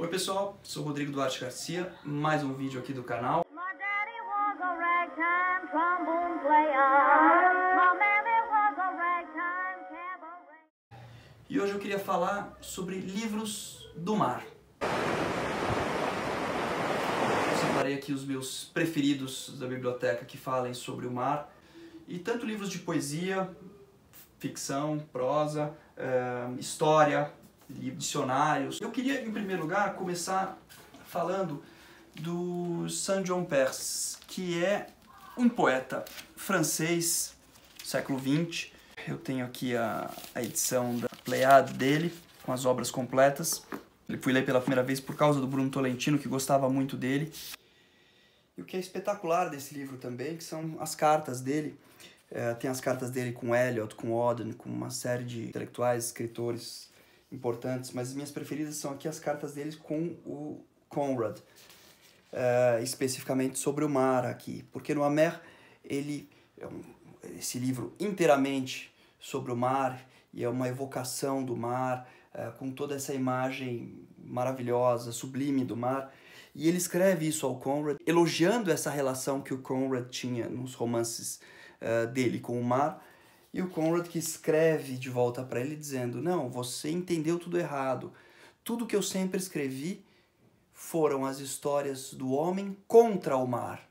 Oi pessoal, sou Rodrigo Duarte Garcia, mais um vídeo aqui do canal. E hoje eu queria falar sobre livros do mar. Eu separei aqui os meus preferidos da biblioteca que falem sobre o mar. E tanto livros de poesia, ficção, prosa, história, dicionários. Eu queria, em primeiro lugar, começar falando do Saint John Perse, que é um poeta francês, século XX. Eu tenho aqui a edição da Pléiade dele, com as obras completas. Eu fui ler pela primeira vez por causa do Bruno Tolentino, que gostava muito dele. E o que é espetacular desse livro também, que são as cartas dele. Tem as cartas dele com Eliot, com Auden, com uma série de intelectuais, escritores importantes, mas as minhas preferidas são aqui as cartas dele com o Conrad, especificamente sobre o mar aqui, porque no Amer ele esse livro inteiramente sobre o mar, e é uma evocação do mar, com toda essa imagem maravilhosa, sublime do mar. E ele escreve isso ao Conrad, elogiando essa relação que o Conrad tinha nos romances dele com o mar, e o Conrad que escreve de volta para ele dizendo: não, você entendeu tudo errado. Tudo que eu sempre escrevi foram as histórias do homem contra o mar,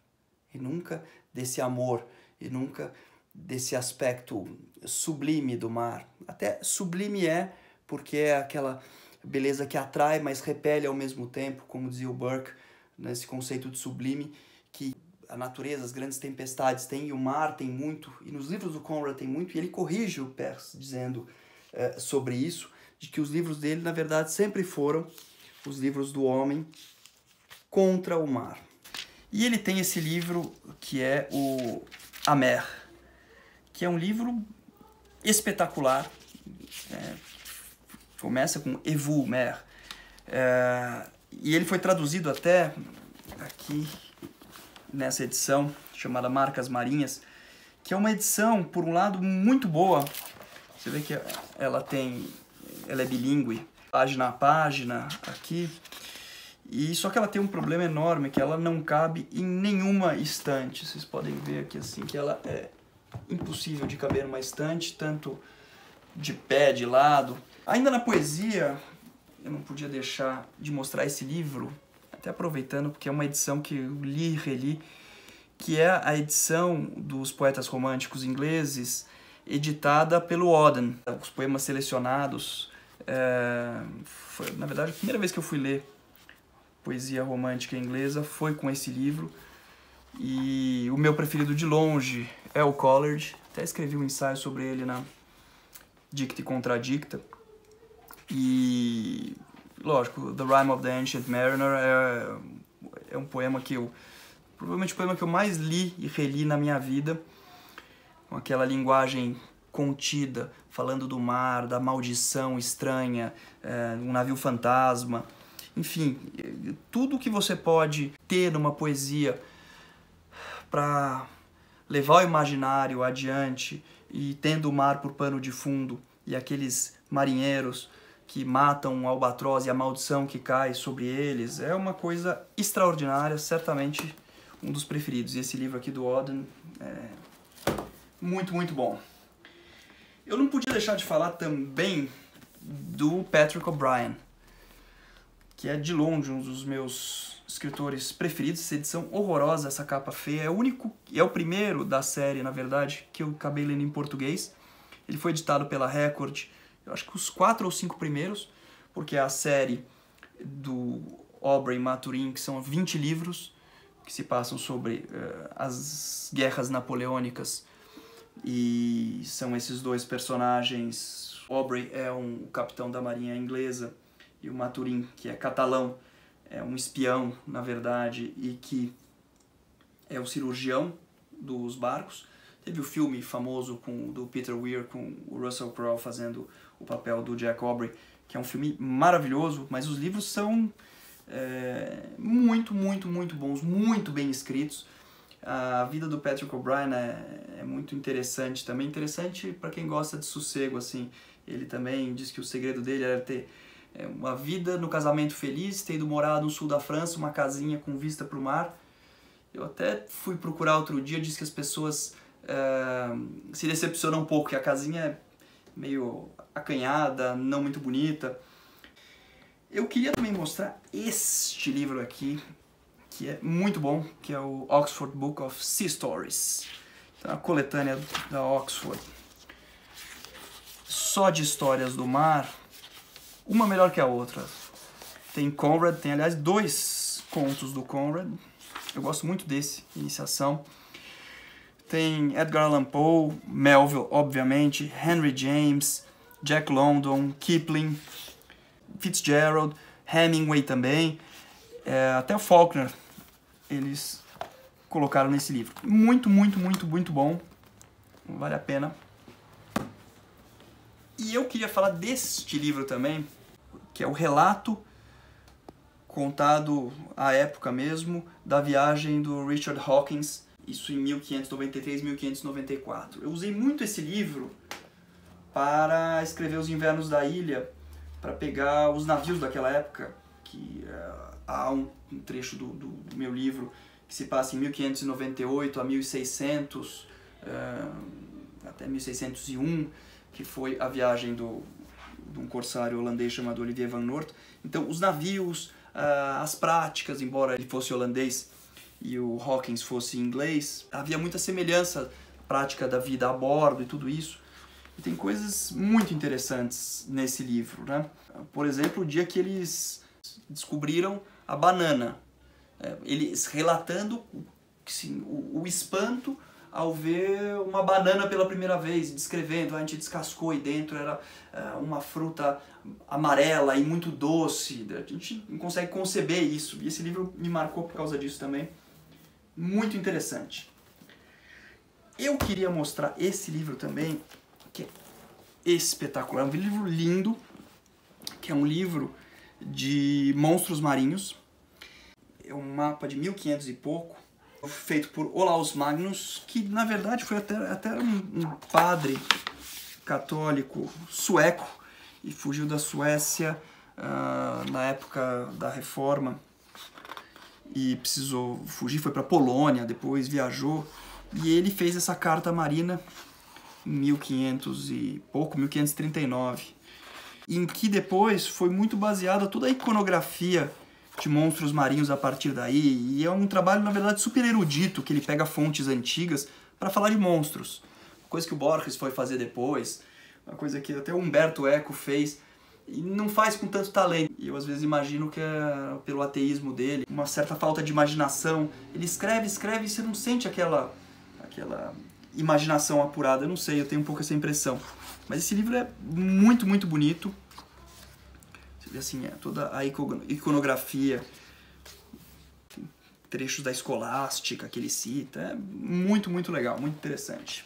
e nunca desse amor, e nunca desse aspecto sublime do mar. Até sublime é, porque é aquela beleza que atrai, mas repele ao mesmo tempo, como dizia o Burke, nesse conceito de sublime, que a natureza, as grandes tempestades têm, e o mar tem muito, e nos livros do Conrad tem muito, e ele corrige o Perse dizendo sobre isso, de que os livros dele, na verdade, sempre foram os livros do homem contra o mar. E ele tem esse livro que é o Amer, que é um livro espetacular. Começa com Et vous, mer. E ele foi traduzido até aqui nessa edição chamada Marcas Marinhas, que é uma edição, por um lado, muito boa. Você vê que ela é bilíngue, página a página aqui. E só que ela tem um problema enorme, que ela não cabe em nenhuma estante. Vocês podem ver aqui assim que ela é impossível de caber numa estante, tanto de pé, de lado. Ainda na poesia, eu não podia deixar de mostrar esse livro, até aproveitando, porque é uma edição que eu li e reli, que é a edição dos poetas românticos ingleses, editada pelo Auden. Os poemas selecionados, foi, na verdade, a primeira vez que eu fui ler poesia romântica inglesa foi com esse livro. E o meu preferido de longe é o Coleridge. Até escrevi um ensaio sobre ele na Dicta e Contradicta. E, lógico, The Rime of the Ancient Mariner é um poema que provavelmente o poema que eu mais li e reli na minha vida, com aquela linguagem contida, falando do mar, da maldição estranha, um navio fantasma, enfim, tudo que você pode ter numa poesia para levar o imaginário adiante, e tendo o mar por pano de fundo, e aqueles marinheiros que matam o albatroz e a maldição que cai sobre eles, é uma coisa extraordinária, certamente um dos preferidos. E esse livro aqui do Auden é muito, muito bom. Eu não podia deixar de falar também do Patrick O'Brian, que é de longe um dos meus escritores preferidos. Essa edição horrorosa, essa capa feia, é o único, e é o primeiro da série, na verdade, que eu acabei lendo em português. Ele foi editado pela Record, eu acho que os 4 ou 5 primeiros, porque é a série do Aubrey Maturin, que são 20 livros, que se passam sobre as guerras napoleônicas, e são esses dois personagens. Aubrey é um capitão da marinha inglesa, e o Maturin, que é catalão, é um espião, na verdade, e que é o cirurgião dos barcos. Teve o filme famoso do Peter Weir, com o Russell Crowe fazendo o papel do Jack Aubrey, que é um filme maravilhoso, mas os livros são muito, muito, muito bons, muito bem escritos. A vida do Patrick O'Brian é muito interessante também, interessante para quem gosta de sossego, assim. Ele também diz que o segredo dele era ter uma vida no casamento feliz, tendo morado no sul da França, uma casinha com vista para o mar. Eu até fui procurar outro dia, disse que as pessoas se decepcionam um pouco, que a casinha é meio acanhada, não muito bonita. Eu queria também mostrar este livro aqui, que é muito bom, que é o Oxford Book of Sea Stories. Então, a coletânea da Oxford. Só de histórias do mar, uma melhor que a outra. Tem Conrad, tem aliás 2 contos do Conrad. Eu gosto muito desse, Iniciação. Tem Edgar Allan Poe, Melville, obviamente, Henry James, Jack London, Kipling, Fitzgerald, Hemingway também, até o Faulkner eles colocaram nesse livro. Muito, muito, muito, muito bom. Vale a pena. E eu queria falar deste livro também, que é o relato contado à época mesmo da viagem do Richard Hawkins, isso em 1593, 1594. Eu usei muito esse livro para escrever Os Invernos da Ilha, para pegar os navios daquela época, que há um trecho do meu livro que se passa em 1598 a 1600, até 1601, que foi a viagem de um corsário holandês chamado Olivier van Noort. Então, os navios, as práticas, embora ele fosse holandês e o Hawkins fosse inglês, havia muita semelhança prática da vida a bordo e tudo isso. E tem coisas muito interessantes nesse livro, né? Por exemplo, o dia que eles descobriram a banana. Eles relatando assim, o espanto ao ver uma banana pela primeira vez, descrevendo, a gente descascou e dentro era uma fruta amarela e muito doce. A gente não consegue conceber isso. E esse livro me marcou por causa disso também. Muito interessante. Eu queria mostrar esse livro também, que é espetacular, é um livro lindo, que é um livro de monstros marinhos. É um mapa de 1500 e pouco, feito por Olaus Magnus, que na verdade foi até um padre católico sueco e fugiu da Suécia na época da Reforma e precisou fugir, foi para Polônia, depois viajou e ele fez essa carta marina em 1500 e pouco, 1539, em que depois foi muito baseada toda a iconografia de monstros marinhos a partir daí, e é um trabalho, na verdade, super erudito, que ele pega fontes antigas para falar de monstros, coisa que o Borges foi fazer depois, uma coisa que até o Humberto Eco fez, e não faz com tanto talento. E eu às vezes imagino que é pelo ateísmo dele, uma certa falta de imaginação, ele escreve e você não sente aquela imaginação apurada, eu não sei, eu tenho um pouco essa impressão. Mas esse livro é muito, muito bonito. Assim, toda a iconografia, trechos da escolástica que ele cita, é muito, muito legal, muito interessante.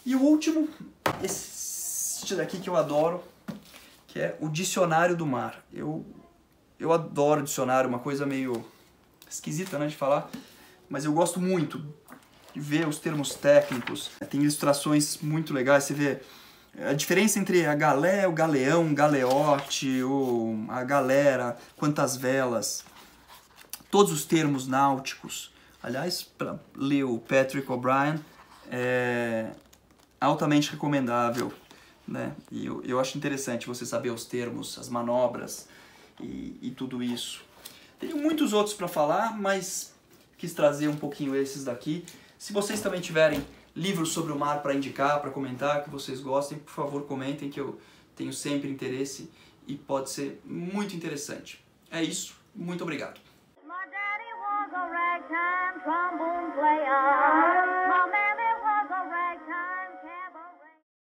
E o último, este daqui que eu adoro, que é o Dicionário do Mar. Eu adoro dicionário, uma coisa meio esquisita, né, de falar, mas eu gosto muito de ver os termos técnicos. Tem ilustrações muito legais, você vê a diferença entre a galé, o galeão, galeote, a galera, quantas velas, todos os termos náuticos. Aliás, para ler o Patrick O'Brian é altamente recomendável, né? E eu acho interessante você saber os termos, as manobras e tudo isso. Tenho muitos outros para falar, mas quis trazer um pouquinho esses daqui. Se vocês também tiverem livros sobre o mar para indicar, para comentar, que vocês gostem, por favor comentem, que eu tenho sempre interesse e pode ser muito interessante. É isso, muito obrigado.